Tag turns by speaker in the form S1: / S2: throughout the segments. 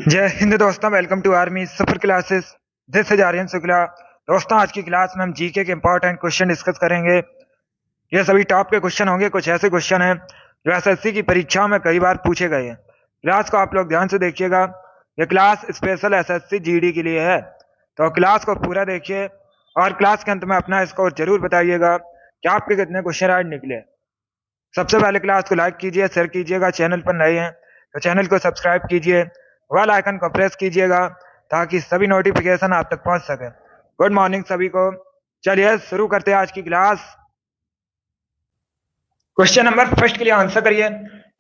S1: जय हिंद दोस्तों, welcome to army Safar classes. This is Aryan Shukla. दोस्तों, आज की क्लास में हम जीके के इंपॉर्टेंट क्वेश्चन डिस्कस करेंगे। ये सभी टॉप के क्वेश्चन होंगे। कुछ ऐसे क्वेश्चन हैं जो एसएससी की परीक्षाओं में कई बार पूछे गए हैं। क्लास को आप लोग ध्यान से देखिएगा। ये क्लास स्पेशल एसएससी जीडी के लिए है, तो क्लास को पूरा देखिए और क्लास के अंत में अपना स्कोर जरूर बताइएगा कि आपके कितने क्वेश्चन आज निकले। सबसे पहले क्लास को लाइक कीजिए, शेयर कीजिएगा। चैनल पर नए हैं तो चैनल को सब्सक्राइब कीजिए, बेल आइकन को प्रेस कीजिएगा ताकि सभी नोटिफिकेशन आप तक पहुंच सके। गुड मॉर्निंग सभी को। चलिए शुरू करते हैं आज की क्लास। क्वेश्चन नंबर फर्स्ट के लिए आंसर करिए।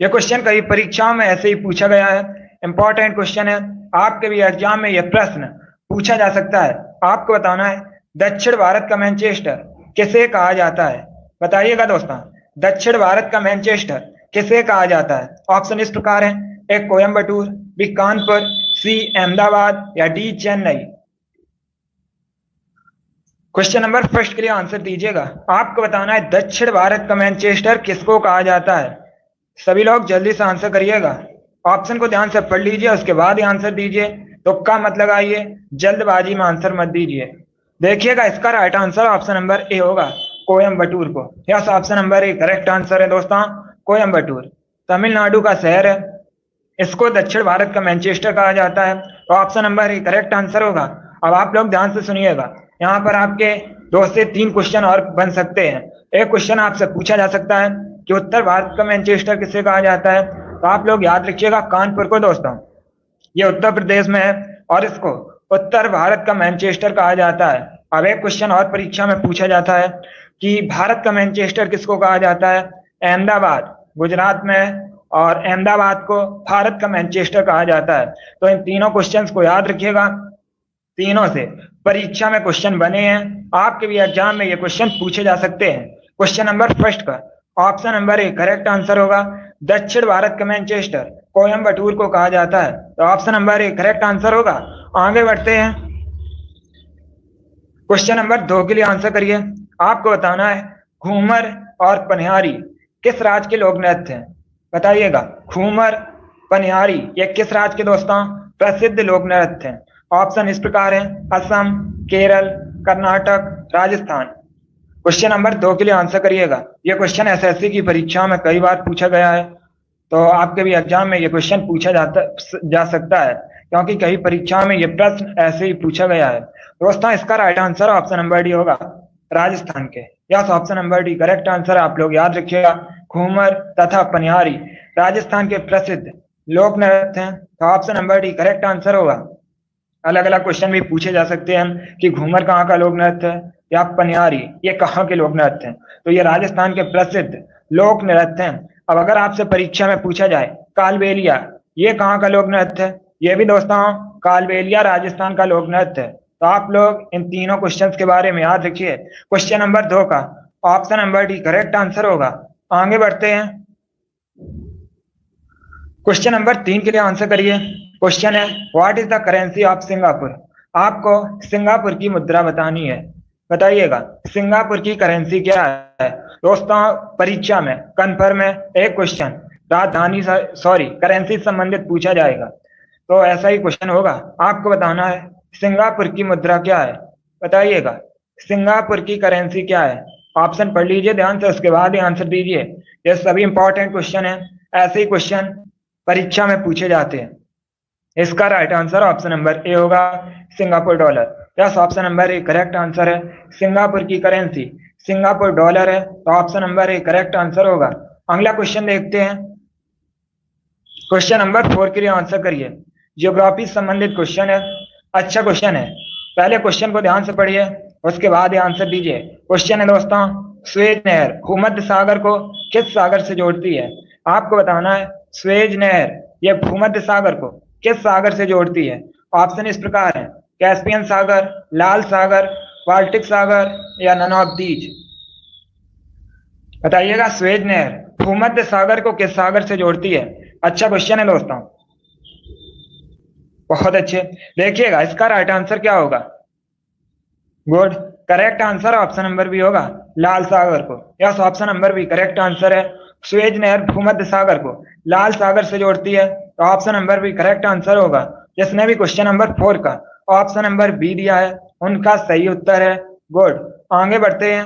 S1: यह क्वेश्चन कई परीक्षाओं में ऐसे ही पूछा गया है, इंपॉर्टेंट क्वेश्चन है। आपके भी एग्जाम में यह प्रश्न पूछा जा सकता है। आपको बताना है दक्षिण भारत का मैनचेस्टर किसे कहा जाता है। बताइएगा दोस्तों, दक्षिण भारत का मैनचेस्टर किसे कहा जाता है। ऑप्शन इस प्रकार है: ए कोयम्बटूर, बी कानपुर, सी अहमदाबाद या D Chennai. Question number first के लिए आंसर दीजिएगा। आपको बताना है दक्षिण भारत का मैनचेस्टर किसको कहा जाता है। सभी लोग जल्दी से आंसर करिएगा। ऑप्शन को ध्यान से पढ़ लीजिए, उसके बाद ही आंसर दीजिए। तुक्का मत लगाइए, जल्दबाजी में आंसर मत दीजिए। देखिएगा, इसका right answer option number A होगा, कोयम्बटूर को। Yes, option number A correct answer है दोस्तों, कोयम्बटूर तमिलनाडु का शहर है। इसको दक्षिण भारत का मैनचेस्टर कहा जाता है, तो option number A correct answer होगा। अब आप लोग ध्यान से सुनिएगा, यहाँ पर आपके 2 से 3 क्वेश्चन और बन सकते हैं। एक क्वेश्चन आपसे पूछा जा सकता है कि उत्तर भारत का मैनचेस्टर किसे कहा जाता है, तो आप लोग याद रखिएगा कानपुर को दोस्तों। ये उत्तर प्रदेश में है और इसको उत्तर भारत का मैनचेस्टर कहा जाता है। अब एक क्वेश्चन और परीक्षा में पूछा जाता है कि भारत का मैनचेस्टर किसको कहा जाता है। अहमदाबाद गुजरात में है और अहमदाबाद को भारत का मैनचेस्टर कहा जाता है। तो इन तीनों क्वेश्चंस को याद रखिएगा, तीनों से परीक्षा में क्वेश्चन बने हैं। आपके भी एग्जाम में ये क्वेश्चन पूछे जा सकते हैं। क्वेश्चन नंबर फर्स्ट का option number A correct answer होगा, दक्षिण भारत का मैनचेस्टर कोयम्बटूर को कहा जाता है, तो option number A correct answer होगा। आगे बढ़ते हैं, क्वेश्चन नंबर 2 के लिए आंसर करिए। आपको बताना है घूमर और पनिहारी किस राज्य के लोक नृत्य हैं। बताइएगा, घूमर पनिहारी ये किस राज्य के दोस्तों प्रसिद्ध लोक नृत्य हैं। ऑप्शन इस प्रकार है: असम, केरल, कर्नाटक, राजस्थान। क्वेश्चन नंबर 2 के लिए आंसर करिएगा। यह क्वेश्चन एसएससी की परीक्षा में कई बार पूछा गया है, तो आपके भी एग्जाम में यह क्वेश्चन पूछा जा सकता है, क्योंकि कई परीक्षाओं में यह प्रश्न ऐसे ही पूछा गया है। दोस्तों, इसका right answer option number D होगा, राजस्थान के। Yes, option number D correct answer. आप लोग याद रखिएगा, घूमर तथा पनिहारी राजस्थान के प्रसिद्ध लोक नृत्य हैं, तो option number D correct answer होगा। अलग अलग क्वेश्चन भी पूछे जा सकते हैं कि घूमर कहाँ का लोक नृत्य है या पनिहारी ये कहाँ के लोक नृत्य हैं, तो ये राजस्थान के प्रसिद्ध लोक नृत्य हैं। अब अगर आपसे परीक्षा में पूछा जाए कालबेलिया ये कहाँ का लोक नृत्य है, ये भी दोस्तों कालबेलिया राजस्थान का लोक नृत्य है। तो आप लोग इन तीनों क्वेश्चंस के बारे में याद रखिए। क्वेश्चन नंबर 2 का option number D correct answer होगा। आगे बढ़ते हैं, क्वेश्चन नंबर 3 के लिए आंसर करिए। क्वेश्चन है what is the currency of Singapore. आपको सिंगापुर की मुद्रा बतानी है। बताइएगा, सिंगापुर की करेंसी क्या है। दोस्तों, परीक्षा में कन्फर्म है एक क्वेश्चन राजधानी करेंसी संबंधित पूछा जाएगा, तो ऐसा ही क्वेश्चन होगा। आपको बताना है सिंगापुर की मुद्रा क्या है। बताइएगा, सिंगापुर की करेंसी क्या है। ऑप्शन पढ़ लीजिए ध्यान से, उसके बाद ही आंसर दीजिए। ये सभी इंपॉर्टेंट क्वेश्चन है, ऐसे ही क्वेश्चन परीक्षा में पूछे जाते हैं। इसका right answer option number A होगा, Singapore dollar. Yes, option number A correct answer है। सिंगापुर की करेंसी सिंगापुर डॉलर है, तो option number A correct answer होगा। अगला क्वेश्चन देखते हैं। क्वेश्चन नंबर 4 के लिए आंसर करिए। ज्योग्राफी संबंधित क्वेश्चन है, अच्छा क्वेश्चन है। पहले क्वेश्चन को ध्यान से पढ़िए, उसके बाद ही आंसर दीजिए। क्वेश्चन है दोस्तों, स्वेज नहर भूमध्य सागर को किस सागर से जोड़ती है। आपको बताना है स्वेज नहर यह भूमध्य सागर को किस सागर से जोड़ती है। ऑप्शन इस प्रकार है: कैस्पियन सागर, लाल सागर, बाल्टिक सागर या नन ऑफ दीज। बताइएगा, स्वेज नहर भूमध्य सागर को किस सागर से जोड़ती है। अच्छा क्वेश्चन है दोस्तों, बहुत अच्छे। देखिएगा, इसका राइट आंसर क्या होगा। Good, correct answer option number B होगा, लाल सागर को। Yes, option number B correct answer है। स्वेज नहर भूमध्य सागर को लाल सागर से जोड़ती है, तो option number B correct answer होगा। जिसने भी क्वेश्चन नंबर 4 का ऑप्शन नंबर बी दिया है उनका सही उत्तर है। गुड, आगे बढ़ते हैं।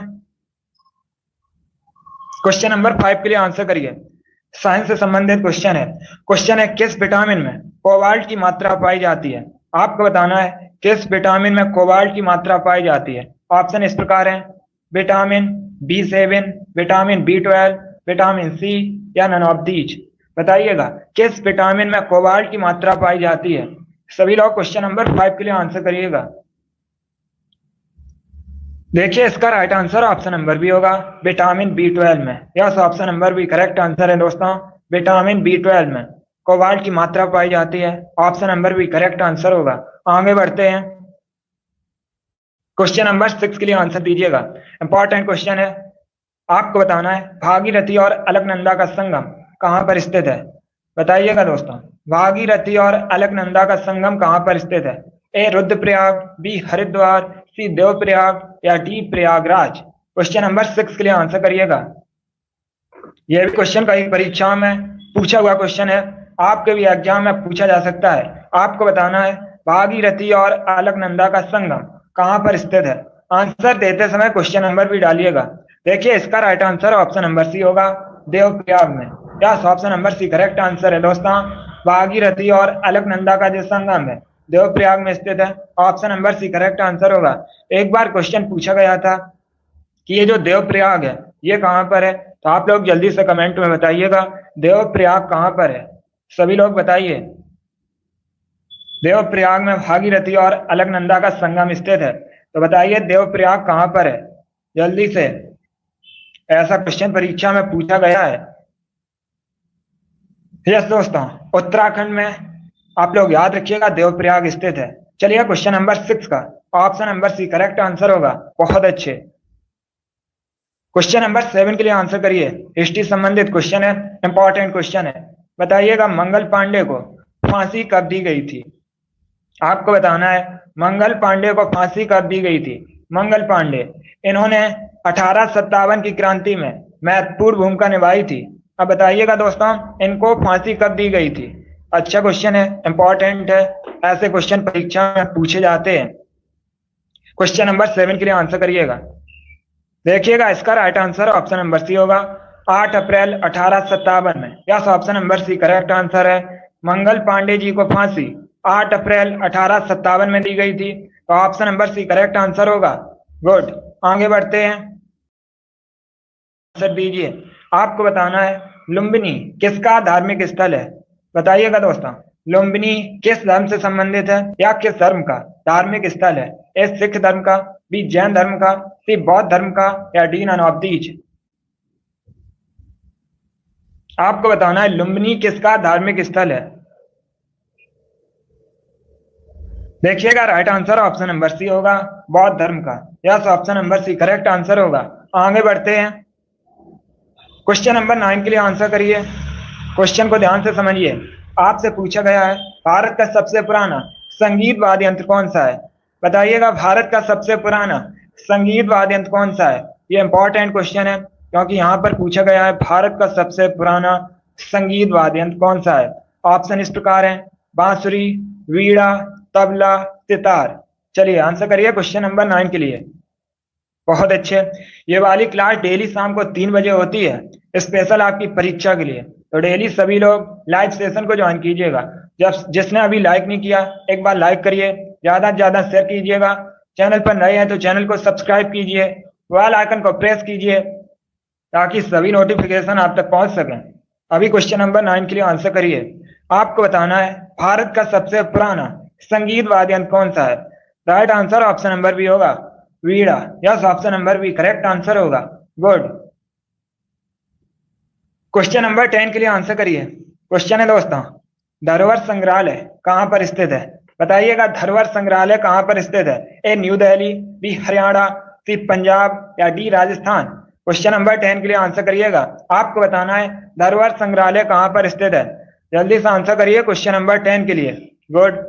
S1: क्वेश्चन नंबर 5 के लिए आंसर करिए। साइंस से संबंधित क्वेश्चन है। क्वेश्चन है किस विटामिन में कोबाल्ट की मात्रा पाई जाती है? आपको बताना है किस विटामिन में कोबाल्ट की मात्रा पाई जाती है। ऑप्शन इस प्रकार है, vitamin B7, vitamin B12, vitamin C या नन ऑफ दीज। बताइएगा किस विटामिन में कोबाल्ट की मात्रा पाई जाती है। सभी लोग क्वेश्चन नंबर 5 के लिए आंसर करिएगा। देखिए इसका right answer option number B होगा, विटामिन B12 में। Yes, option number B correct answer है दोस्तों। विटामिन B12 में कोबाल्ट की मात्रा पाई जाती है। Option number B correct answer होगा। आगे बढ़ते हैं। क्वेश्चन नंबर 6 के लिए आंसर दीजिएगा। इंपॉर्टेंट क्वेश्चन है। आपको बताना है भागीरथी और अलकनंदा का संगम कहां पर स्थित है। बताइएगा दोस्तों, भागीरथी और अलकनंदा का संगम कहां पर स्थित है? ए रुद्रप्रयाग, बी हरिद्वार, सी देवप्रयाग या डी प्रयागराज। क्वेश्चन नंबर 6 के लिए आंसर करिएगा। यह भी क्वेश्चन कई परीक्षाओं में पूछा हुआ क्वेश्चन है, आपके भी एग्जाम में पूछा जा सकता है। आपको बताना है भागीरथी और अलकनंदा का संगम कहां पर स्थित है। आंसर देते समय क्वेश्चन नंबर भी डालिएगा। देखिए इसका right answer option number C होगा, देवप्रयाग में। Yes, option number C correct answer है दोस्तों। भागीरथी और अलकनंदा का जो संगम है देवप्रयाग में स्थित है। Option number C correct answer होगा। एक बार क्वेश्चन पूछा गया था कि ये जो देवप्रयाग है ये कहां पर है, तो आप लोग जल्दी से कमेंट में बताइएगा देवप्रयाग कहां पर है। सभी लोग बताइए, देवप्रयाग में भागीरथी और अलकनंदा का संगम स्थित है, तो बताइए देवप्रयाग कहां पर है जल्दी से। ऐसा क्वेश्चन परीक्षा में पूछा गया है। यस दोस्तों, उत्तराखंड में आप लोग याद रखिएगा देवप्रयाग स्थित है। चलिए क्वेश्चन नंबर 6 का option number C correct answer होगा। बहुत अच्छे। क्वेश्चन नंबर 7 के लिए आंसर करिए। हिस्ट्री संबंधित क्वेश्चन है, इंपॉर्टेंट क्वेश्चन है। बताइएगा मंगल पांडे को फांसी कब दी गई थी। आपको बताना है मंगल पांडे को फांसी कब दी गई थी। मंगल पांडे, इन्होंने 1857 की क्रांति में महत्वपूर्ण भूमिका निभाई थी। अब बताइएगा दोस्तों इनको फांसी कब दी गई थी। अच्छा क्वेश्चन है, इंपॉर्टेंट है, ऐसे क्वेश्चन परीक्षा में पूछे जाते हैं। क्वेश्चन नंबर 7 के लिए आंसर करिएगा। देखिएगा इसका right answer option number C होगा, 8 अप्रैल 1857 में। Yes, option number C correct answer है। मंगल पांडे जी को फांसी 8 अप्रैल 1857 में दी गई थी, तो option number C correct answer होगा। गुड, आगे बढ़ते हैं। आंसर दीजिए। आपको बताना है लुम्बिनी किसका धार्मिक स्थल है। बताइएगा दोस्तों लुम्बिनी किस धर्म से संबंधित है या किस धर्म का धार्मिक स्थल है। ए सिख धर्म का, बी जैन धर्म का, सी बौद्ध धर्म का या डी नन ऑफ दीज। आपको बताना है लुम्बिनी किसका धार्मिक स्थल है। देखिएगा right answer option number C होगा, बौद्ध धर्म का। Yes, option number C correct answer होगा। आगे बढ़ते हैं। क्वेश्चन नंबर 9 के लिए आंसर करिए। क्वेश्चन को ध्यान से समझिए। आपसे पूछा गया है भारत का सबसे पुराना संगीत वाद्य यंत्र कौन सा है। बताइएगा भारत का सबसे पुराना संगीत वाद्य यंत्र कौन सा है। ये इंपॉर्टेंट क्वेश्चन है क्योंकि यहाँ पर पूछा गया है भारत का सबसे पुराना संगीत वाद्य यंत्र कौन सा है। ऑप्शन इस प्रकार है, बांसुरी, वीणा, तबला, सितार। चलिए आंसर करिए क्वेश्चन नंबर 9 के लिए। बहुत अच्छे। ये वाली क्लास डेली शाम को 3 बजे होती है, स्पेशल आपकी परीक्षा के लिए। तो डेली सभी लोग लाइव सेशन को ज्वाइन कीजिएगा। जब जिसने अभी लाइक नहीं किया एक बार लाइक करिए, ज्यादा से ज्यादा शेयर कीजिएगा। चैनल पर नए हैं तो चैनल को सब्सक्राइब कीजिए, बेल आइकन को प्रेस कीजिए ताकि सभी नोटिफिकेशन आप तक पहुंच सकें। अभी क्वेश्चन नंबर 9 के लिए आंसर करिए। आपको बताना है भारत का सबसे पुराना संगीत वाद्य यंत्र कौन सा है। Right answer option number B होगा, वीणा। Yes, option number B correct answer होगा। गुड। क्वेश्चन नंबर 10 के लिए आंसर करिए। क्वेश्चन है दोस्तों धरोहर संग्रहालय कहां पर स्थित है। बताइएगा धरोहर संग्रहालय कहां पर स्थित है। A New Delhi, B Haryana, C Punjab या डी राजस्थान। क्वेश्चन नंबर 10 के लिए आंसर करिएगा। आपको बताना है धरोहर संग्रहालय कहां पर स्थित है। जल्दी से आंसर करिए क्वेश्चन नंबर 10 के लिए। गुड,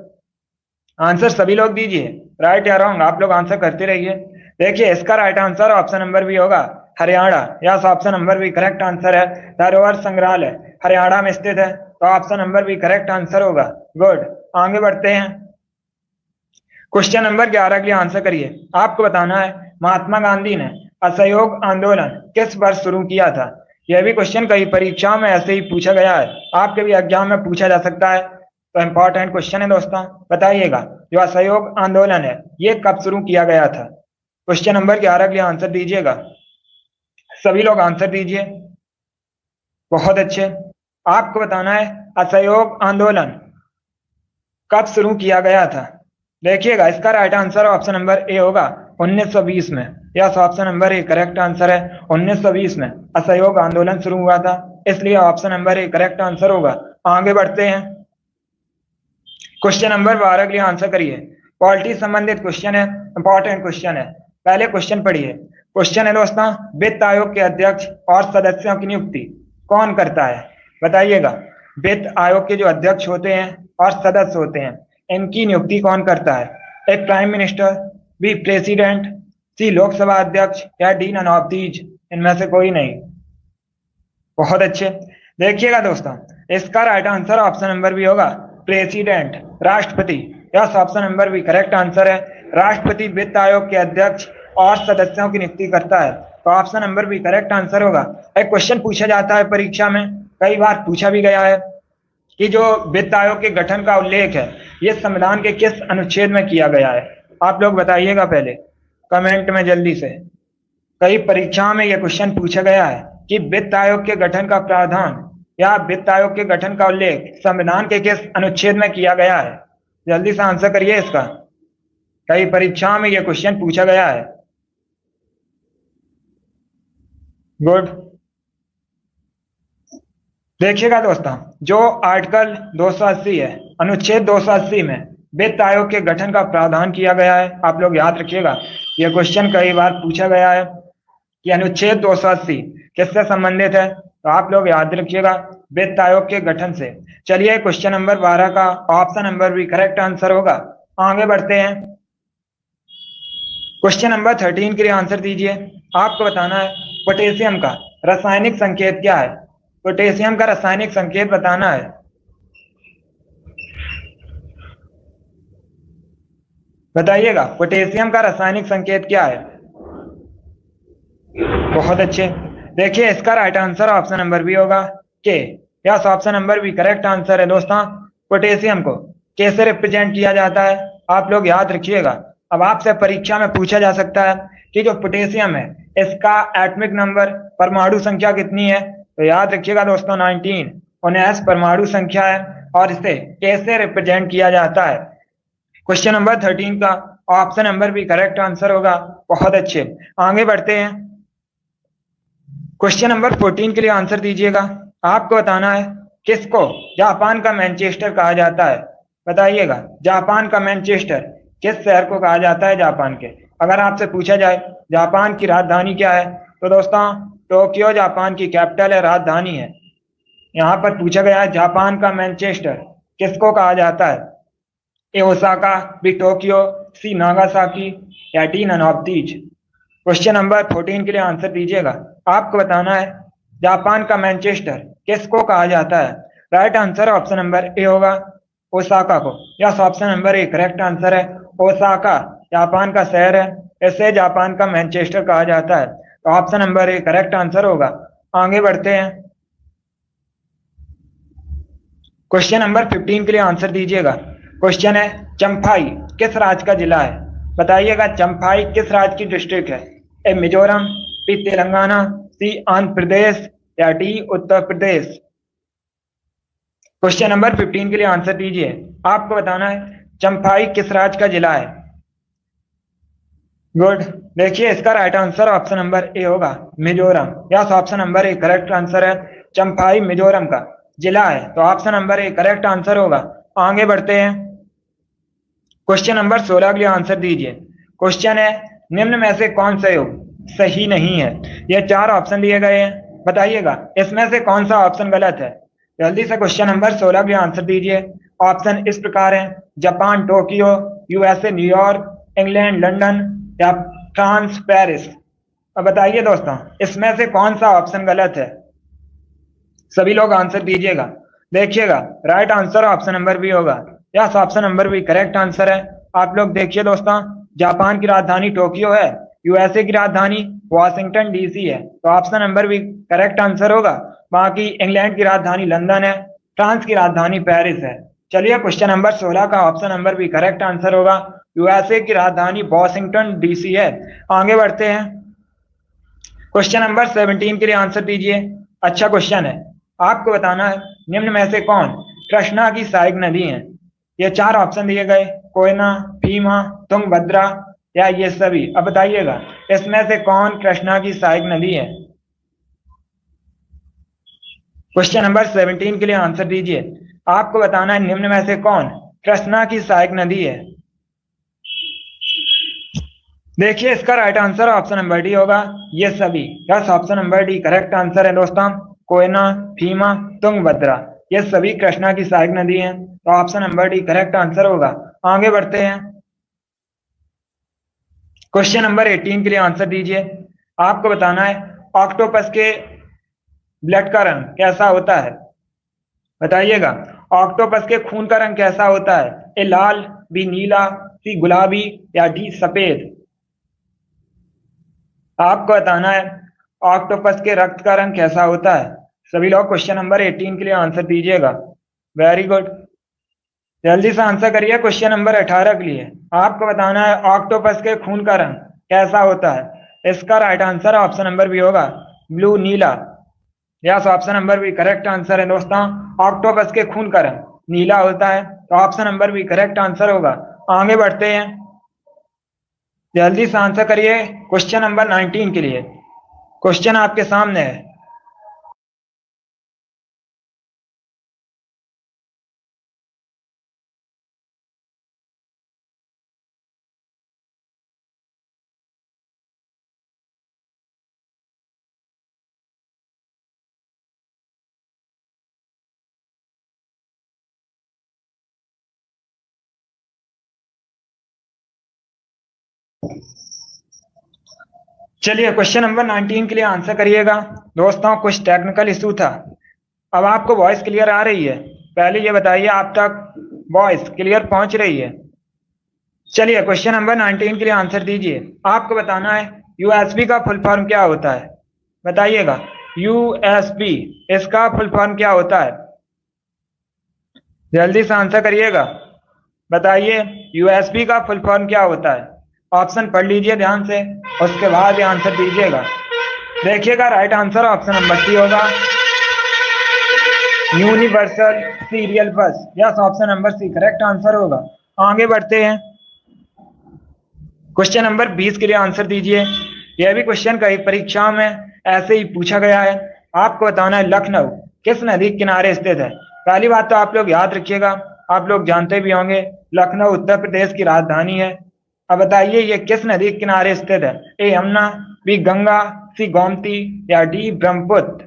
S1: आंसर सभी लोग दीजिए, राइट या रॉन्ग आप लोग आंसर करते रहिए। देखिए इसका right answer option number B होगा, Haryana. Yes, option number B correct answer है। धरोहर संग्रहालय हरियाणा में स्थित है, तो option number B correct answer होगा। गुड, आगे बढ़ते हैं। क्वेश्चन नंबर 11 के लिए आंसर करिए। आपको बताना है महात्मा गांधी ने असहयोग आंदोलन किस वर्ष शुरू किया था। यह भी क्वेश्चन कई परीक्षाओं में ऐसे ही पूछा गया है, आपके भी एग्जाम में पूछा जा सकता है, तो इंपॉर्टेंट क्वेश्चन है दोस्तों। बताइएगा जो असहयोग आंदोलन है ये कब शुरू किया गया था। क्वेश्चन नंबर 11 के लिए आंसर दीजिएगा। सभी लोग आंसर दीजिए। बहुत अच्छे। आपको बताना है असहयोग आंदोलन कब शुरू किया गया था। देखिएगा इसका right answer option number A होगा 1920 में। Yes, option number A correct answer है। 1920 में असहयोग आंदोलन शुरू हुआ था, इसलिए option number A correct answer होगा। आगे बढ़ते हैं। क्वेश्चन नंबर 12 के लिए आंसर करिए। पॉलिटी संबंधित क्वेश्चन है, इंपॉर्टेंट क्वेश्चन है। पहले क्वेश्चन पढ़िए। क्वेश्चन है दोस्तों, वित्त आयोग के अध्यक्ष और सदस्यों की नियुक्ति कौन करता है। बताइएगा वित्त आयोग के जो अध्यक्ष होते हैं और सदस्य होते हैं इनकी नियुक्ति कौन करता है। ए प्राइम मिनिस्टर, बी प्रेसिडेंट, सी लोकसभा अध्यक्ष या डी नन ऑफ दीज, इनमें से कोई नहीं। बहुत अच्छे। देखिएगा दोस्तों इसका right answer option number B होगा प्रेसिडेंट, राष्ट्रपति। Yes, option number B correct answer है। राष्ट्रपति वित्त आयोग के अध्यक्ष और सदस्यों की नियुक्ति करता है, तो option number B correct answer होगा। एक क्वेश्चन पूछा जाता है परीक्षा में, कई बार पूछा भी गया है कि जो वित्त आयोग के गठन का उल्लेख है ये संविधान के किस अनुच्छेद में किया गया है। आप लोग बताइएगा पहले कमेंट में जल्दी से। कई परीक्षाओं में यह क्वेश्चन पूछा गया है कि वित्त आयोग के गठन का प्रावधान या वित्त आयोग के गठन का उल्लेख संविधान के किस अनुच्छेद में किया गया है। जल्दी से आंसर करिए इसका। कई परीक्षाओं में यह क्वेश्चन पूछा गया है। गुड। देखिएगा दोस्तों जो आर्टिकल 280 है, अनुच्छेद 280 में वित्त आयोग के गठन का प्रावधान किया गया है। आप लोग याद रखिएगा यह क्वेश्चन कई बार पूछा गया है कि अनुच्छेद 280 किससे संबंधित है, तो आप लोग याद रखिएगा वित्त आयोग के गठन से। चलिए क्वेश्चन नंबर 12 का ऑप्शन नंबर भी करेक्ट आंसर होगा। आगे बढ़ते हैं। क्वेश्चन नंबर 13 के लिए आंसर दीजिए। आपको बताना है पोटेशियम का रासायनिक संकेत क्या है। पोटेशियम का रासायनिक संकेत बताना है। बताइएगा पोटेशियम का रासायनिक संकेत क्या है। बहुत अच्छे। देखिए इसका right answer option number B होगा के। Yes, option number B correct answer है दोस्तों। पोटेशियम को के से रिप्रेजेंट किया जाता है, आप लोग याद रखिएगा। अब आपसे परीक्षा में पूछा जा सकता है कि जो पोटेशियम है इसका एटॉमिक नंबर परमाणु संख्या कितनी है, तो याद रखिएगा दोस्तों 19 19 परमाणु संख्या है और इसे के से रिप्रेजेंट किया जाता है। क्वेश्चन नंबर 13 का ऑप्शन नंबर भी करेक्ट आंसर होगा। बहुत अच्छे। आगे बढ़ते हैं। क्वेश्चन नंबर 14 के लिए आंसर दीजिएगा। आपको बताना है किसको जापान का मैनचेस्टर कहा जाता है। बताइएगा जापान का मैनचेस्टर किस शहर को कहा जाता है जापान के। अगर आपसे पूछा जाए जापान की राजधानी क्या है, तो दोस्तों टोक्यो जापान की कैपिटल है, राजधानी है। यहाँ पर पूछा गया है जापान का मैनचेस्टर किसको कहा जाता है। A Osaka, B Tokyo, C Nagasaki या D none of these. Question number 14 के लिए आंसर दीजिएगा। आपको बताना है जापान का मैनचेस्टर किसको कहा जाता है। Right answer option number A होगा ओसाका को। Yes, option number A correct answer है। ओसाका जापान का शहर है, इसे जापान का मैनचेस्टर कहा जाता है, तो option number A correct answer होगा। आगे बढ़ते हैं। क्वेश्चन नंबर 15 के लिए आंसर दीजिएगा। क्वेश्चन है चंफाई किस राज्य का जिला है। बताइएगा चंफाई किस राज्य की डिस्ट्रिक्ट है। ए मिजोरम, बी तेलंगाना, सी आंध्र प्रदेश या D Uttar Pradesh. Question number 15 के लिए आंसर दीजिए। आपको बताना है चंफाई किस राज्य का जिला है। गुड। देखिए इसका right answer option number A होगा Mizoram. Yes, option number A correct answer है। चंफाई मिजोरम का जिला है, तो option number A correct answer होगा। आगे बढ़ते हैं। क्वेश्चन नंबर 16 के लिए आंसर दीजिए। क्वेश्चन है निम्न में से कौन सा योग सही नहीं है। यह 4 ऑप्शन दिए गए हैं, बताइएगा इसमें से कौन सा ऑप्शन गलत है। जल्दी से क्वेश्चन नंबर 16 के लिए आंसर दीजिए। ऑप्शन इस प्रकार है Japan Tokyo, USA New York, England London या फ्रांस पेरिस। अब बताइए दोस्तों इसमें से कौन सा ऑप्शन गलत है। सभी लोग आंसर दीजिएगा। देखिएगा right answer option number B होगा। Yes, option number B correct answer है। आप लोग देखिए दोस्तों, जापान की राजधानी टोक्यो है, यूएसए की राजधानी वॉशिंगटन डीसी है, तो option number B correct answer होगा। बाकी इंग्लैंड की राजधानी लंदन है, फ्रांस की राजधानी पेरिस है। चलिए क्वेश्चन नंबर 16 का option number B correct answer होगा, यूएसए की राजधानी वॉशिंगटन डीसी है। आगे बढ़ते हैं, क्वेश्चन नंबर 17 के लिए आंसर दीजिए। अच्छा क्वेश्चन है, आपको बताना है निम्न में से कौन कृष्णा की सहायक नदी है। ये चार ऑप्शन दिए गए, कोयना, भीमा, तुंगभद्रा या ये सभी। अब बताइएगा इसमें से कौन कृष्णा की सहायक नदी है। क्वेश्चन नंबर 17 के लिए आंसर दीजिए। आपको बताना है निम्न में से कौन कृष्णा की सहायक नदी है। देखिए इसका right answer option number D होगा, ये सभी। Yes, option number D correct answer है दोस्तों। कोयना, भीमा, तुंगभद्रा ये सभी कृष्णा की सहायक नदी हैं, तो option number D correct answer होगा। आगे बढ़ते हैं, क्वेश्चन नंबर 18 के लिए आंसर दीजिए। आपको बताना है ऑक्टोपस के ब्लड का रंग कैसा होता है। बताइएगा ऑक्टोपस के खून का रंग कैसा होता है। ए लाल, बी नीला, सी गुलाबी या डी सफेद। आपको बताना है ऑक्टोपस के रक्त का रंग कैसा होता है। सभी लोग क्वेश्चन नंबर 18 के लिए आंसर दीजिएगा। वेरी गुड, जल्दी से आंसर करिए। क्वेश्चन नंबर 18 के लिए आपको बताना है ऑक्टोपस के खून का रंग कैसा होता है। इसका right answer option number B होगा, ब्लू, नीला। Yes, option number B correct answer है दोस्तों। ऑक्टोपस के खून का रंग नीला होता है, तो option number B correct answer होगा। आगे बढ़ते हैं, जल्दी से आंसर करिए क्वेश्चन नंबर 19 के लिए। क्वेश्चन आपके सामने है। चलिए क्वेश्चन नंबर 19 के लिए आंसर करिएगा दोस्तों। कुछ टेक्निकल इशू था। अब आपको वॉइस क्लियर आ रही है? पहले ये बताइए आप तक वॉइस क्लियर पहुंच रही है? चलिए क्वेश्चन नंबर 19 के लिए आंसर दीजिए। आपको बताना है यूएसबी का फुल फॉर्म क्या होता है। बताइएगा यूएसबी इसका फुल फॉर्म क्या होता है। जल्दी से आंसर करिएगा, बताइए यूएसबी का फुल फॉर्म क्या होता है। ऑप्शन पढ़ लीजिए ध्यान से, उसके बाद आंसर दीजिएगा। देखिएगा right answer option number C होगा, universal serial bus. Yes, option number C correct answer होगा। आगे बढ़ते हैं, क्वेश्चन नंबर 20 के लिए आंसर दीजिए। यह भी क्वेश्चन कई परीक्षाओं में ऐसे ही पूछा गया है। आपको बताना है लखनऊ किस नदी के किनारे स्थित है। पहली बात तो आप लोग याद रखिएगा, आप लोग जानते भी होंगे लखनऊ उत्तर प्रदेश की राजधानी है। अब बताइए ये किस नदी के किनारे स्थित है। ए यमुना, बी गंगा, सी गोमती या डी ब्रह्मपुत्र।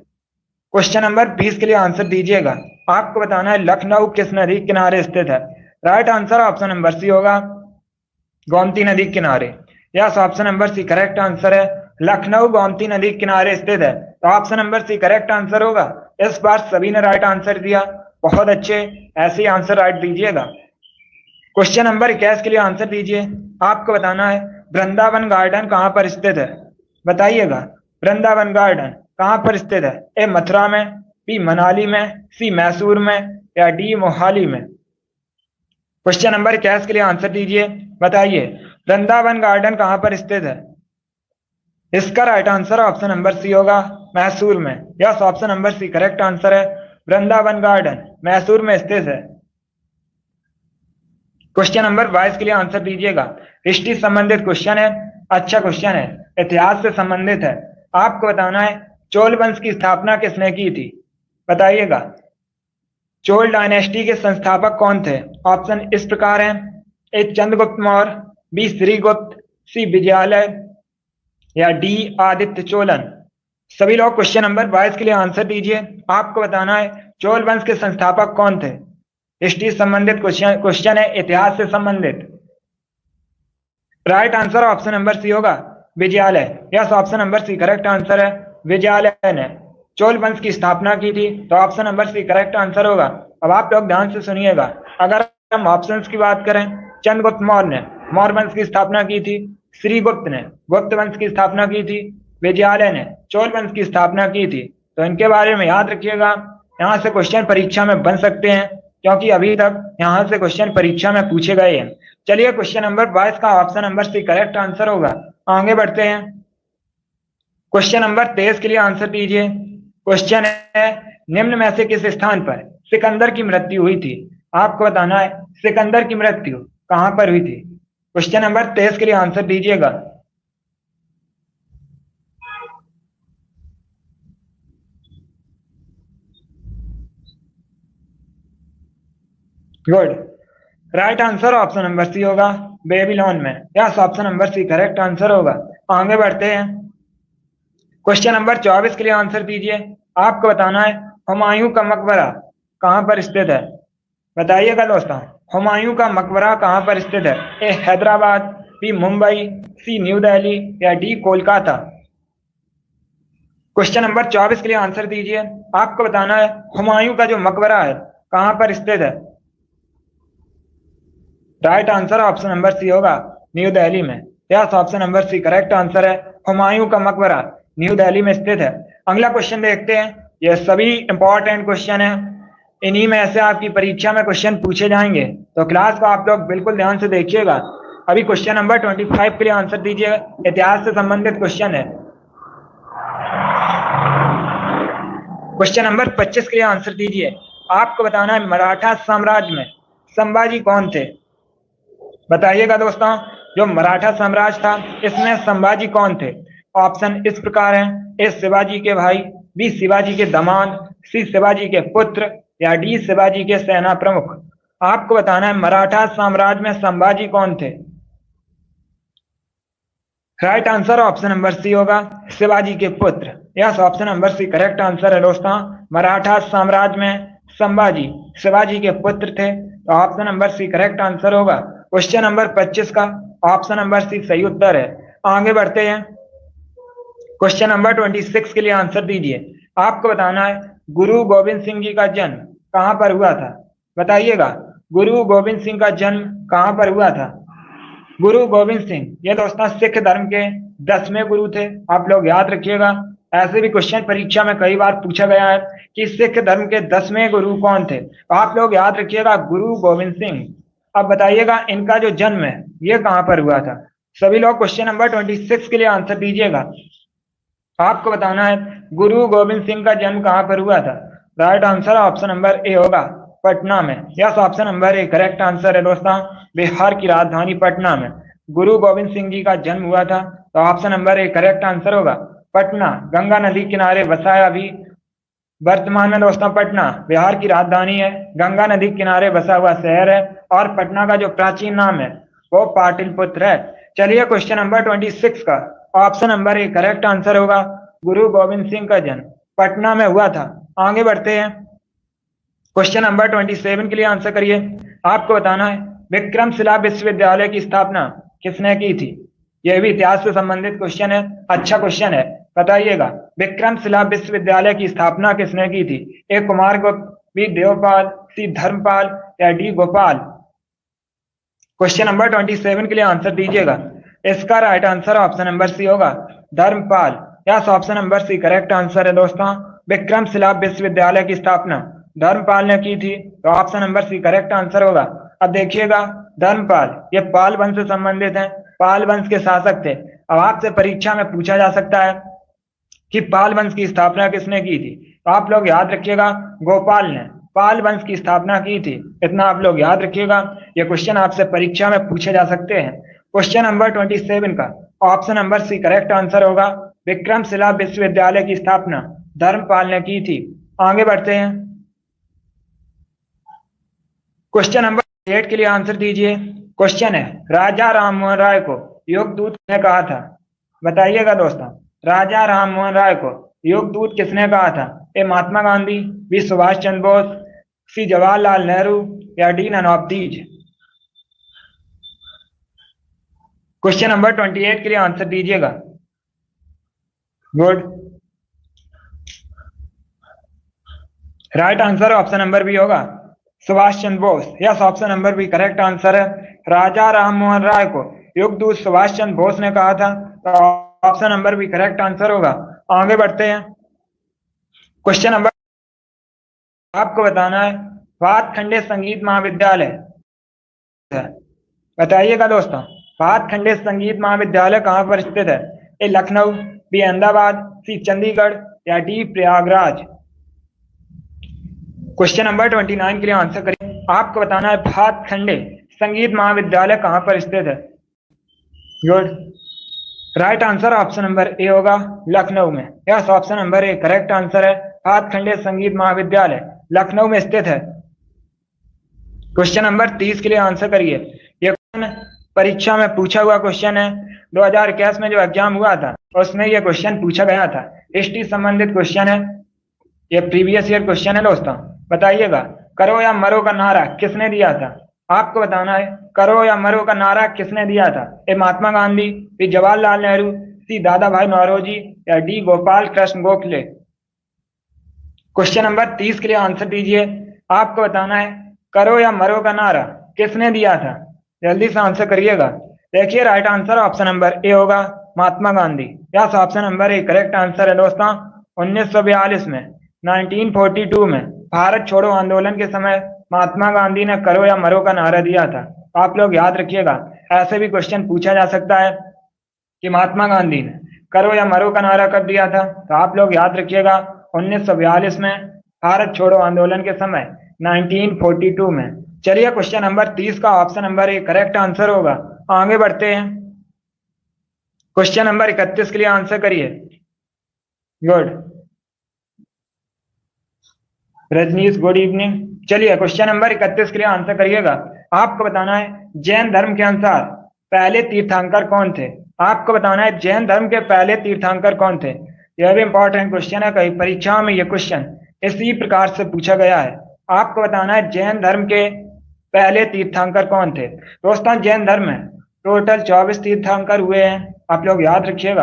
S1: क्वेश्चन नंबर 20 के लिए आंसर दीजिएगा। आपको बताना है लखनऊ किस नदी के किनारे स्थित है। Right answer option number C होगा, गोमती नदी के किनारे। Yes, option number C correct answer है, लखनऊ गोमती नदी के किनारे स्थित है, तो option number C correct answer होगा। इस बार सभी ने राइट आंसर दिया, बहुत अच्छे, ऐसे ही आंसर राइट दीजिएगा। क्वेश्चन नंबर 21 के लिए आंसर दीजिए। आपको बताना है वृंदावन गार्डन कहाँ पर स्थित है। बताइएगा वृंदावन गार्डन कहाँ पर स्थित है। ए मथुरा में, बी मनाली में, सी मैसूर में या डी मोहाली में। क्वेश्चन नंबर 21 के लिए आंसर दीजिए। बताइए वृंदावन गार्डन कहाँ पर स्थित है। इसका right answer option number C होगा, मैसूर में। Yes, option number C correct answer है, वृंदावन गार्डन मैसूर में स्थित है। क्वेश्चन नंबर 22 के लिए आंसर दीजिएगा। हिस्ट्री संबंधित क्वेश्चन है, अच्छा क्वेश्चन है, इतिहास से संबंधित है। आपको बताना है चोल वंश की स्थापना किसने की थी। बताइएगा चोल डायनेस्टी के संस्थापक कौन थे। ऑप्शन इस प्रकार हैं, ए चंद्रगुप्त मौर्य, बी श्रीगुप्त, सी विजयालय या डी आदित्य चोलन। सभी लोग क्वेश्चन नंबर 22 के लिए आंसर दीजिए। आपको बताना है चोल वंश के संस्थापक कौन थे। हिस्ट्री संबंधित क्वेश्चन है, इतिहास से संबंधित। Right answer option number C होगा, Vijayalaya. Yes, option number C correct answer है, विजयालय ने चोल वंश की स्थापना की थी, तो option number C correct answer होगा। अब आप लोग ध्यान से सुनिएगा, अगर हम ऑप्शंस की बात करें, चंद्रगुप्त मौर्य ने मौर्य वंश की स्थापना की थी, श्रीगुप्त ने गुप्त वंश की स्थापना की थी, विजयालय ने चोल वंश की स्थापना की थी। तो इनके बारे में याद रखिएगा, यहाँ से क्वेश्चन परीक्षा में बन सकते हैं, क्योंकि अभी तक यहाँ से क्वेश्चन परीक्षा में पूछे गए हैं। चलिए क्वेश्चन नंबर 22 का option number C correct answer होगा। आगे बढ़ते हैं, क्वेश्चन नंबर 23 के लिए आंसर दीजिए। क्वेश्चन है, निम्न में से किस स्थान पर सिकंदर की मृत्यु हुई थी? आपको बताना है सिकंदर की मृत्यु कहां पर हुई थी। क्वेश्चन नंबर 23 के लिए आंसर दीजिएगा। Good, right answer option number C होगा, बेबीलोन में। Yes, option number C correct answer होगा। आगे बढ़ते हैं, क्वेश्चन नंबर 24 के लिए आंसर दीजिए। आपको बताना है हुमायूं का मकबरा कहां पर स्थित है। बताइएगा दोस्तों, हुमायूं का मकबरा कहां पर स्थित है? ए हैदराबाद, बी मुंबई, सी न्यू दिल्ली या डी कोलकाता। क्वेश्चन नंबर 24 के लिए आंसर दीजिए। आपको बताना है हुमायूं का जो मकबरा है कहां पर स्थित है। Right answer option number C होगा, न्यू दिल्ली में। Yes, option number C correct answer है, हुमायूं का मकबरा न्यू दिल्ली में स्थित है। अगला क्वेश्चन देखते हैं, ये सभी इंपॉर्टेंट क्वेश्चन है, इन्हीं में से आपकी परीक्षा में क्वेश्चन पूछे जाएंगे, तो क्लास को आप लोग बिल्कुल ध्यान से देखिएगा। अभी क्वेश्चन नंबर 25 के लिए आंसर दीजिए, इतिहास से संबंधित क्वेश्चन है। क्वेश्चन नंबर 25 के लिए आंसर दीजिए। आपको बताना है मराठा साम्राज्य में संभाजी कौन थे। बताइएगा दोस्तों, जो मराठा साम्राज्य था इसमें संभाजी कौन थे। ऑप्शन इस प्रकार हैं, ए शिवाजी के भाई, बी शिवाजी के दामाद, सी शिवाजी के पुत्र या डी शिवाजी के सेना प्रमुख। आपको बताना है मराठा साम्राज्य में संभाजी कौन थे। Right answer option number C होगा, शिवाजी के पुत्र। Yes, option number C correct answer है दोस्तों, मराठा साम्राज्य में संभाजी शिवाजी के पुत्र थे, तो option number C correct answer होगा। क्वेश्चन नंबर 25 का ऑप्शन नंबर सी सही उत्तर है। आगे बढ़ते हैं, क्वेश्चन नंबर 26 के लिए आंसर दीजिए। आपको बताना है गुरु गोविंद सिंह जी का जन्म कहां पर हुआ था। बताइएगा, गुरु गोविंद सिंह का जन्म कहां पर हुआ था। गुरु गोविंद सिंह ये दोस्तों सिख धर्म के 10वें गुरु थे। आप लोग याद रखिएगा, ऐसे भी क्वेश्चन परीक्षा में कई बार पूछा गया है कि सिख धर्म के 10वें गुरु कौन थे, तो आप लोग याद रखिएगा गुरु गोविंद सिंह। अब बताइएगा इनका जो जन्म है ये कहां पर हुआ था। सभी लोग क्वेश्चन नंबर 26 के लिए आंसर दीजिएगा। आपको बताना है गुरु गोविंद सिंह का जन्म कहां पर हुआ था। Right answer option number A होगा, पटना में। Yes, option number A correct answer है दोस्तों, बिहार की राजधानी पटना में गुरु गोविंद सिंह जी का जन्म हुआ था, तो option number A correct answer होगा, पटना। गंगा नदी किनारे बसाया भी वर्तमान में दोस्तों पटना बिहार की राजधानी है, गंगा नदी किनारे बसा हुआ शहर है, और पटना का जो प्राचीन नाम है वो पाटलिपुत्र है। चलिए क्वेश्चन नंबर 26 का option number A correct answer होगा, गुरु गोविंद सिंह का जन्म पटना में हुआ था। आगे बढ़ते हैं, क्वेश्चन नंबर 27 के लिए आंसर करिए। आपको बताना है विक्रमशिला विश्वविद्यालय की स्थापना किसने की थी। यह भी इतिहास से संबंधित क्वेश्चन है, अच्छा क्वेश्चन है। बताइएगा विक्रमशिला विश्वविद्यालय की स्थापना किसने की थी। ए कुमारगुप्त, बी देवपाल, सी धर्मपाल या डी गोपाल। क्वेश्चन नंबर 27 के लिए आंसर दीजिएगा। इसका right answer option number C होगा, Dharmapal. Yes, option number C correct answer है दोस्तों, विक्रमशिला विश्वविद्यालय की स्थापना धर्मपाल ने की थी, तो option number C correct answer होगा। अब देखिएगा धर्मपाल ये पाल वंश से संबंधित है, पाल वंश के शासक थे। अब आपसे परीक्षा में पूछा जा सकता है कि पाल वंश की स्थापना किसने की थी, तो आप लोग याद रखिएगा गोपाल ने पाल वंश की स्थापना की थी, इतना आप लोग याद रखिएगा। ये क्वेश्चन आपसे परीक्षा में पूछे जा सकते हैं। क्वेश्चन नंबर 27 का option number C correct answer होगा, विक्रमशिला विश्वविद्यालय की स्थापना धर्मपाल ने की थी। आगे बढ़ते हैं, क्वेश्चन नंबर 8 के लिए आंसर दीजिए। क्वेश्चन है राजा राममोहन राय को योगदूत किसने कहा था। बताइएगा दोस्तों, राजा राममोहन राय को योगदूत किसने कहा था। A Mahatma Gandhi, B Subhash Chandra Bose, C Jawaharlal Nehru या D none of these. Question number 28 के लिए आंसर दीजिएगा। Good, right answer option number B होगा, Subhash Chandra Bose. Yes, option number B correct answer है। राजा राम मोहन राय को युगदूत सुभाष चंद्र बोस ने कहा था, तो option number B correct answer होगा। आगे बढ़ते हैं। क्वेश्चन नंबर, आपको बताना है भातखंडे संगीत महाविद्यालय है। बताइएगा दोस्तों, भातखंडे संगीत महाविद्यालय कहाँ पर स्थित है? ए लखनऊ, बी अहमदाबाद, सी चंडीगढ़ या डी प्रयागराज। क्वेश्चन नंबर 29 के लिए आंसर करिए। आपको बताना है भातखंडे संगीत महाविद्यालय कहाँ पर स्थित है? Good, right answer option number A होगा, लखनऊ में। Yes, option number A correct answer है। भातखंडे संगीत महाविद्यालय लखनऊ में स्थित है। क्वेश्चन नंबर 30 के लिए आंसर करिए। ये परीक्षा में पूछा हुआ क्वेश्चन है। 2021 में जो एग्जाम हुआ था उसमें ये क्वेश्चन पूछा गया था। हिस्ट्री संबंधित क्वेश्चन है, ये प्रीवियस ईयर क्वेश्चन है दोस्तों। बताइएगा, करो या मरो का नारा किसने दिया था? आपको बताना है करो या मरो का नारा किसने दिया था? ए महात्मा गांधी, बी जवाहरलाल नेहरू, सी दादा भाई नौरोजी या D Gopal Krishna Gokhale. Question number 30 के लिए आंसर दीजिए। आपको बताना है करो या मरो का नारा किसने दिया था? जल्दी से आंसर करिएगा। देखिए, right answer option number A होगा, Mahatma Gandhi. Yes, option number A correct answer है दोस्तों। 1942 में 1942 में भारत छोड़ो आंदोलन के समय महात्मा गांधी ने करो या मरो का नारा दिया था। आप लोग याद रखिएगा, ऐसे भी क्वेश्चन पूछा जा सकता है कि महात्मा गांधी ने करो या मरो का नारा कब दिया था, तो आप लोग याद रखिएगा 1942 में भारत छोड़ो आंदोलन के समय 1942 में। चलिए, क्वेश्चन नंबर 30 का option number A correct answer होगा। आगे बढ़ते हैं। क्वेश्चन नंबर 31 के लिए आंसर करिए। Good, Rajneesh good evening. चलिए, क्वेश्चन नंबर 31 के लिए आंसर करिएगा। आपको बताना है जैन धर्म के अनुसार पहले तीर्थंकर कौन थे? आपको बताना है जैन धर्म के पहले तीर्थंकर कौन थे। यह भी इंपॉर्टेंट क्वेश्चन है, कई परीक्षाओं में यह क्वेश्चन इसी प्रकार से पूछा गया है। आपको बताना है जैन धर्म के पहले तीर्थंकर कौन थे। दोस्तों, जैन धर्म में टोटल 24 तीर्थंकर हुए हैं, आप लोग याद रखिएगा।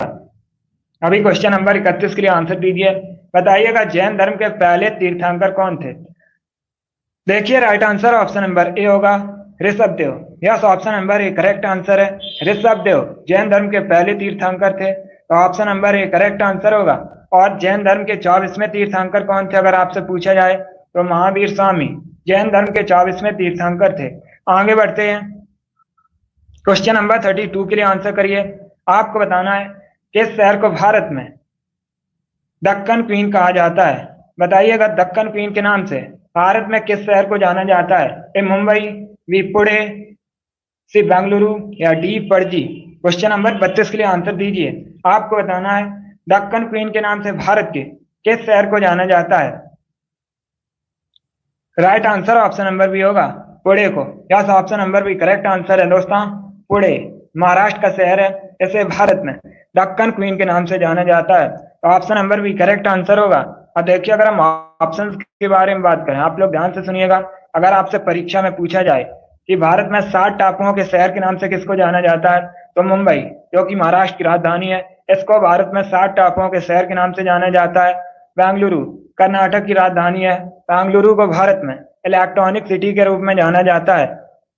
S1: अभी क्वेश्चन नंबर 31 के लिए आंसर दीजिए। बताइएगा जैन धर्म के पहले तीर्थंकर कौन थे? देखिए, right answer option number A होगा, Rishabh Dev. Yes, option number A correct answer है। ऋषभ देव जैन धर्म के पहले तीर्थंकर थे, तो option number A correct answer होगा। और जैन धर्म के 24वें तीर्थंकर कौन थे अगर आपसे पूछा जाए तो महावीर स्वामी जैन धर्म के 24वें तीर्थंकर थे। आगे बढ़ते हैं। क्वेश्चन नंबर 32 के लिए आंसर करिए। आपको बताना है किस शहर को भारत में दक्कन क्वीन कहा जाता है? बताइएगा, दक्कन क्वीन के नाम से भारत में किस शहर को जाना जाता है? ए मुंबई, बी पुणे, सी बेंगलुरु या डी पणजी। क्वेश्चन नंबर 32 के लिए आंसर दीजिए। आपको बताना है दक्कन क्वीन के नाम से भारत के किस शहर को जाना जाता है? Right answer option number B होगा, पुणे को। Yes, option number B correct answer है दोस्तों। पुणे महाराष्ट्र का शहर है, इसे भारत में दक्कन क्वीन के नाम से जाना जाता है, तो option number B correct answer होगा। अब देखिए, अगर हम ऑप्शन के बारे में बात करें, आप लोग ध्यान से सुनिएगा। अगर आपसे परीक्षा में पूछा जाए कि भारत में 7 टापुओं के शहर के नाम से किसको जाना जाता है, तो मुंबई, जो कि महाराष्ट्र की राजधानी है, इसको भारत में 7 टापुओं के शहर के नाम से जाना जाता है। बेंगलुरु कर्नाटक की राजधानी है, बेंगलुरु को भारत में इलेक्ट्रॉनिक सिटी के रूप में जाना जाता है।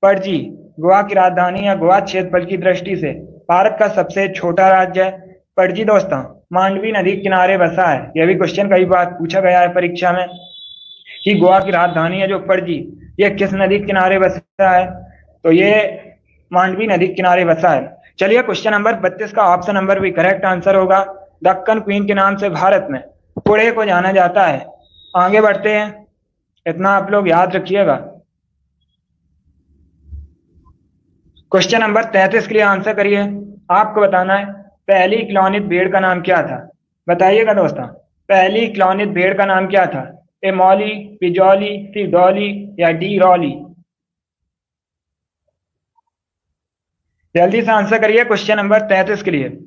S1: पणजी गोवा की राजधानी है, गोवा क्षेत्रफल की दृष्टि से भारत का सबसे छोटा राज्य है। पणजी दोस्तों मांडवी नदी के किनारे बसा है। यह भी क्वेश्चन कई बार पूछा गया है परीक्षा में कि गोवा की राजधानी है जो पणजी, ये किस नदी के किनारे बसा है, तो ये मांडवी नदी के किनारे बसा है। चलिए, क्वेश्चन नंबर 32 का ऑप्शन नंबर भी करेक्ट आंसर होगा। दक्कन क्वीन के नाम से भारत में पुणे को जाना जाता है। आगे बढ़ते हैं, इतना आप लोग याद रखिएगा। क्वेश्चन नंबर 33 के लिए आंसर करिए। आपको बताना है पहली क्लोनित भेड़ का नाम क्या था? बताइएगा दोस्तों, पहली क्लोनित भेड़ का नाम क्या था? ए मौली, बी जॉली, सी डॉली या डी रॉली। जल्दी से आंसर करिए क्वेश्चन नंबर 33 के लिए।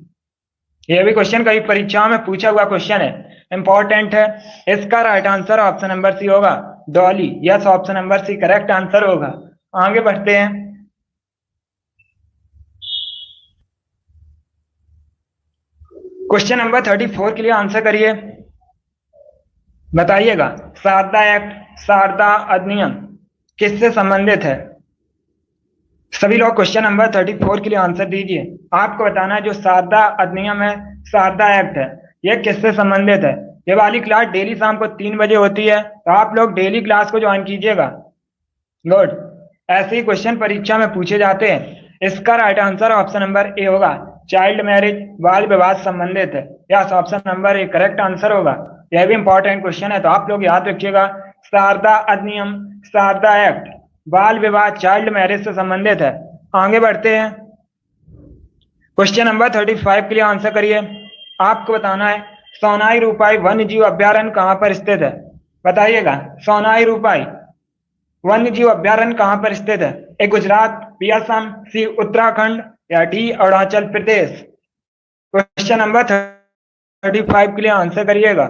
S1: यह भी क्वेश्चन कई परीक्षाओं में पूछा हुआ क्वेश्चन है, इंपॉर्टेंट है। इसका right answer option number C होगा, Dolly. Yes, option number C correct answer होगा। आगे बढ़ते हैं। क्वेश्चन नंबर 34 के लिए आंसर करिए। बताइएगा शारदा एक्ट, शारदा अधिनियम किससे संबंधित है? सभी लोग क्वेश्चन नंबर 34 के लिए आंसर दीजिए। आपको बताना है जो शारदा अधिनियम है, शारदा एक्ट है, यह किससे संबंधित है? ये वाली क्लास डेली शाम को 3 बजे होती है, तो आप लोग डेली क्लास को ज्वाइन कीजिएगा। गुड। ऐसे ही क्वेश्चन परीक्षा में पूछे जाते हैं। इसका right answer option number A होगा, चाइल्ड मैरिज, बाल विवाह संबंधित है। Yes, option number A correct answer होगा। यह भी इंपॉर्टेंट क्वेश्चन है, तो आप लोग याद रखिएगा। शारदा अधिनियम, शारदा एक्ट, बाल विवाह, चाइल्ड मैरिज से संबंधित है। आगे बढ़ते हैं। क्वेश्चन नंबर 35 के लिए आंसर करिए। आपको बताना है सोनाई रूपाई वन्य जीव अभ्यारण्य कहां पर स्थित है? बताइएगा, सोनाई रूपाई वन्य जीव अभ्यारण्य कहां पर स्थित है? ए गुजरात, बी असम, सी उत्तराखंड या D Arunachal Pradesh? Question number 35 के लिए आंसर करिएगा।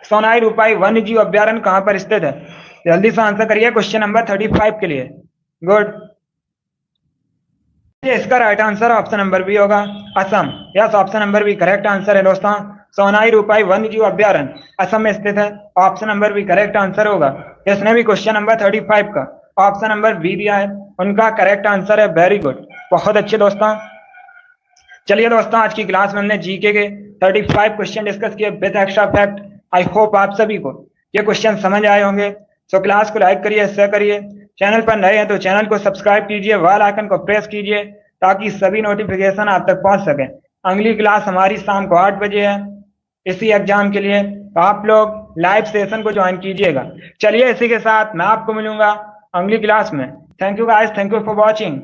S1: सोनाई रूपाई वन्य जीव अभ्यारण्य कहां पर स्थित है? जल्दी से आंसर करिए क्वेश्चन नंबर 35 के लिए। गुड। इसका right answer option number B होगा, Assam. Yes, option number B correct answer है दोस्तों। सोनाई रूपाई वन्य जीव अभ्यारण्य असम में स्थित है। Option number B correct answer होगा। इसने भी क्वेश्चन नंबर 35 का ऑप्शन नंबर बी दिया है, उनका करेक्ट आंसर है। वेरी गुड, बहुत अच्छे दोस्तों। चलिए दोस्तों, आज की क्लास में हमने जीके के 35 क्वेश्चन डिस्कस किए with extra fact. I hope आप सभी को ये क्वेश्चन समझ आए होंगे। सो क्लास को लाइक करिए, शेयर करिए। चैनल पर नए हैं तो चैनल को सब्सक्राइब कीजिए, बेल आइकन को प्रेस कीजिए ताकि सभी नोटिफिकेशन आप तक पहुंच सके। अगली क्लास हमारी शाम को 8 बजे है इसी एग्जाम के लिए, तो आप लोग लाइव सेशन को ज्वाइन कीजिएगा। चलिए, इसी के साथ मैं आपको मिलूंगा अगली क्लास में। Thank you guys, thank you for watching.